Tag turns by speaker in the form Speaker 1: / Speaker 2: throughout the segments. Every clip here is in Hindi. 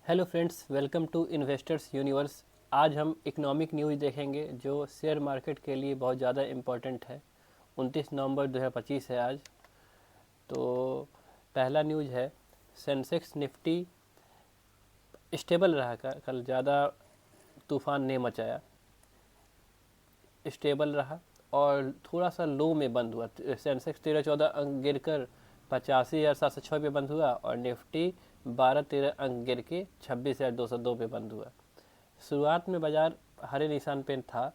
Speaker 1: Hello friends, welcome to investors universe. आज हम इकोनॉमिक न्यूज़ देखेंगे जो शेयर मार्केट के लिए बहुत ज़्यादा इम्पोर्टेंट है। 29 नवंबर 2025 है आज। तो पहला न्यूज़ है, सेंसेक्स निफ्टी स्टेबल रहा। कल ज़्यादा तूफान नहीं मचाया, स्टेबल रहा और थोड़ा सा लो में बंद हुआ। सेंसेक्स 13-14 अंक गिर कर 85,706 पे बंद हुआ और निफ्टी 12-13 अंक गिर के 26,202 पे बंद हुआ। शुरुआत में बाज़ार हरे निशान पे था,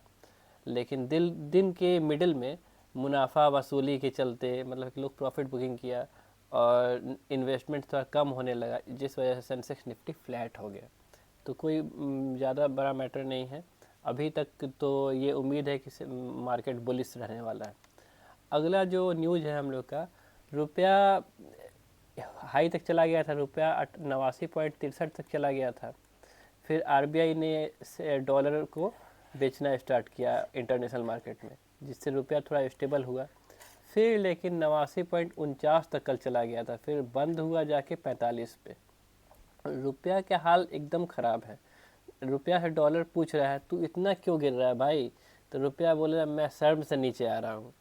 Speaker 1: लेकिन दिन के मिडिल में मुनाफा वसूली के चलते मतलब कि लोग प्रॉफिट बुकिंग किया और इन्वेस्टमेंट थोड़ा कम होने लगा, जिस वजह से सेंसेक्स निफ्टी फ्लैट हो गया। तो कोई ज़्यादा बड़ा मैटर नहीं है अभी तक। तो ये उम्मीद है कि मार्केट बुलिश रहने वाला है। अगला जो न्यूज़ है हम लोग का, रुपया हाई तक चला गया था, रुपया 89.63 तक चला गया था। फिर आरबीआई ने डॉलर को बेचना स्टार्ट किया इंटरनेशनल मार्केट में, जिससे रुपया थोड़ा स्टेबल हुआ। फिर लेकिन 89.49 तक कल चला गया था, फिर बंद हुआ जाके 45 पे। रुपया का हाल एकदम ख़राब है। रुपया से डॉलर पूछ रहा है तू इतना क्यों गिर रहा है भाई, तो रुपया बोल रहा है मैं शर्म से नीचे आ रहा हूँ।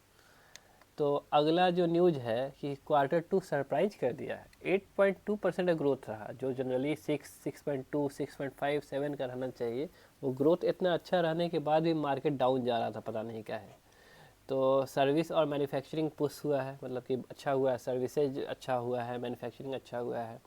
Speaker 1: तो अगला जो न्यूज़ है कि Q2 सरप्राइज कर दिया है। 8.2% का ग्रोथ रहा, जो जनरली 6.2 6.5 7 का रहना चाहिए। वो ग्रोथ इतना अच्छा रहने के बाद भी मार्केट डाउन जा रहा था, पता नहीं क्या है। तो सर्विस और मैन्युफैक्चरिंग पुश हुआ है, मतलब कि अच्छा हुआ है, सर्विसेज अच्छा हुआ है, मैन्युफैक्चरिंग अच्छा हुआ है।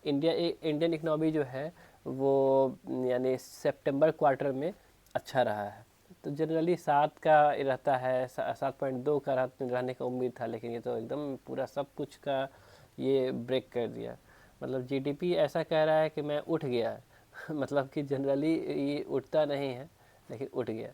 Speaker 1: इंडियन इकनॉमी जो है वो यानी सितंबर क्वार्टर में अच्छा रहा है। तो जनरली 7 का रहता है, 7.2 का रहने का उम्मीद था, लेकिन ये तो एकदम पूरा सब कुछ का ये ब्रेक कर दिया। मतलब जीडीपी ऐसा कह रहा है कि मैं उठ गया मतलब कि जनरली ये उठता नहीं है, लेकिन उठ गया।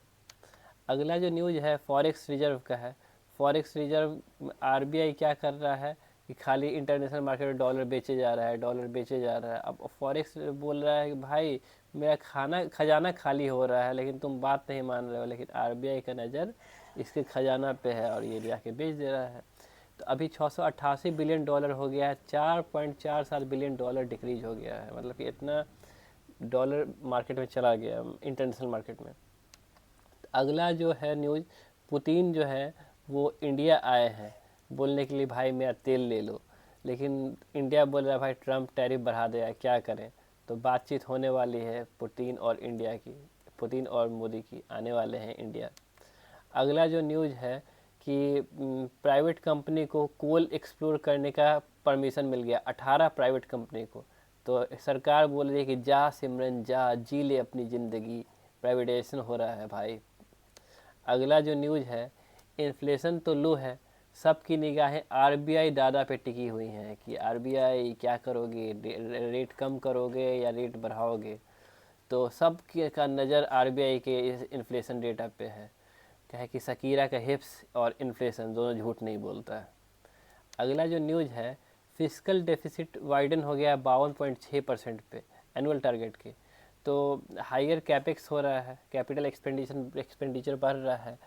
Speaker 1: अगला जो न्यूज़ है फॉरेक्स रिजर्व का है। फॉरेक्स रिजर्व आरबीआई क्या कर रहा है कि खाली इंटरनेशनल मार्केट में डॉलर बेचे जा रहा है, डॉलर बेचे जा रहा है। अब फॉरेक्स बोल रहा है कि भाई मेरा खजाना खाली हो रहा है, लेकिन तुम बात नहीं मान रहे हो। लेकिन आरबीआई का नज़र इसके खजाना पे है और ये जाके बेच दे रहा है। तो अभी 688 बिलियन डॉलर हो गया है, 4.47 बिलियन डॉलर डिक्रीज हो गया है। मतलब कि इतना डॉलर मार्केट में चला गया, इंटरनेशनल मार्केट में। अगला जो है न्यूज़, पुतिन जो है वो इंडिया आए हैं बोलने के लिए भाई मेरा तेल ले लो। लेकिन इंडिया बोल रहा है भाई ट्रम्प टैरिफ बढ़ा दिया, क्या करें। तो बातचीत होने वाली है पुतिन और इंडिया की, पुतिन और मोदी की, आने वाले हैं इंडिया। अगला जो न्यूज़ है कि प्राइवेट कंपनी को कोल एक्सप्लोर करने का परमिशन मिल गया, 18 प्राइवेट कंपनी को। तो सरकार बोल रही है कि जा सिमरन जा, जी ले अपनी ज़िंदगी, प्राइवेटाइजेशन हो रहा है भाई। अगला जो न्यूज़ है, इन्फ्लेशन तो लो है, सबकी निगाहें आरबीआई दादा पे टिकी हुई हैं कि आरबीआई क्या करोगे, रेट कम करोगे या रेट बढ़ाओगे। तो सब का नज़र आरबीआई के इस इन्फ्लेशन डेटा पे है। क्या है कि शकीरा का हिप्स और इन्फ्लेशन दोनों झूठ नहीं बोलता है। अगला जो न्यूज़ है, फिस्कल डेफिसिट वाइडन हो गया 52.6% पे एनुअल टारगेट के। तो हाइयर कैपेक्स हो रहा है, कैपिटल एक्सपेंडिचर बढ़ रहा है,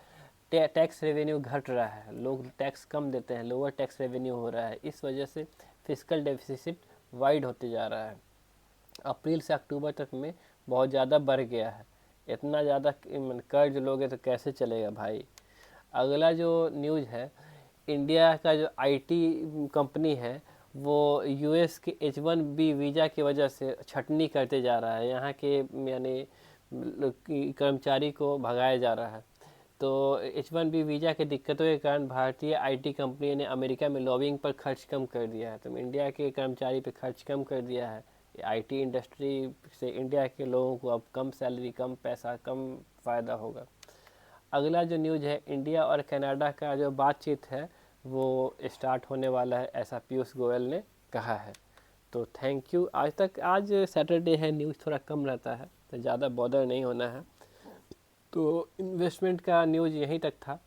Speaker 1: टैक्स रेवेन्यू घट रहा है, लोग टैक्स कम देते हैं, लोअर टैक्स रेवेन्यू हो रहा है। इस वजह से फिस्कल डेफिसिट वाइड होते जा रहा है। अप्रैल से अक्टूबर तक में बहुत ज़्यादा बढ़ गया है। इतना ज़्यादा कर्ज लोगे तो कैसे चलेगा भाई। अगला जो न्यूज़ है, इंडिया का जो आईटी कंपनी है वो यूएस के H1B वीज़ा की वजह से छटनी करते जा रहा है, यहाँ के यानी कर्मचारी को भगाया जा रहा है। तो H1B वीज़ा की दिक्कतों के कारण भारतीय आईटी कंपनी ने अमेरिका में लॉबिंग पर खर्च कम कर दिया है। तो इंडिया के कर्मचारी पे खर्च कम कर दिया है। आईटी इंडस्ट्री से इंडिया के लोगों को अब कम सैलरी, कम पैसा, कम फ़ायदा होगा। अगला जो न्यूज़ है, इंडिया और कनाडा का जो बातचीत है वो स्टार्ट होने वाला है, ऐसा पीयूष गोयल ने कहा है। तो थैंक यू। आज सैटरडे है, न्यूज़ थोड़ा कम रहता है तो ज़्यादा बॉदर नहीं होना है। तो इन्वेस्टमेंट का न्यूज़ यहीं तक था।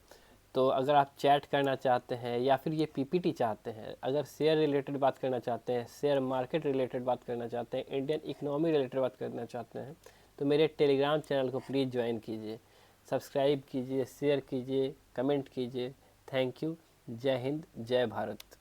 Speaker 1: तो अगर आप चैट करना चाहते हैं या फिर ये पीपीटी चाहते हैं, अगर शेयर रिलेटेड बात करना चाहते हैं, शेयर मार्केट रिलेटेड बात करना चाहते हैं, इंडियन इकनॉमी रिलेटेड बात करना चाहते हैं, तो मेरे टेलीग्राम चैनल को प्लीज़ ज्वाइन कीजिए, सब्सक्राइब कीजिए, शेयर कीजिए, कमेंट कीजिए। Thank you. जय हिंद, जय भारत।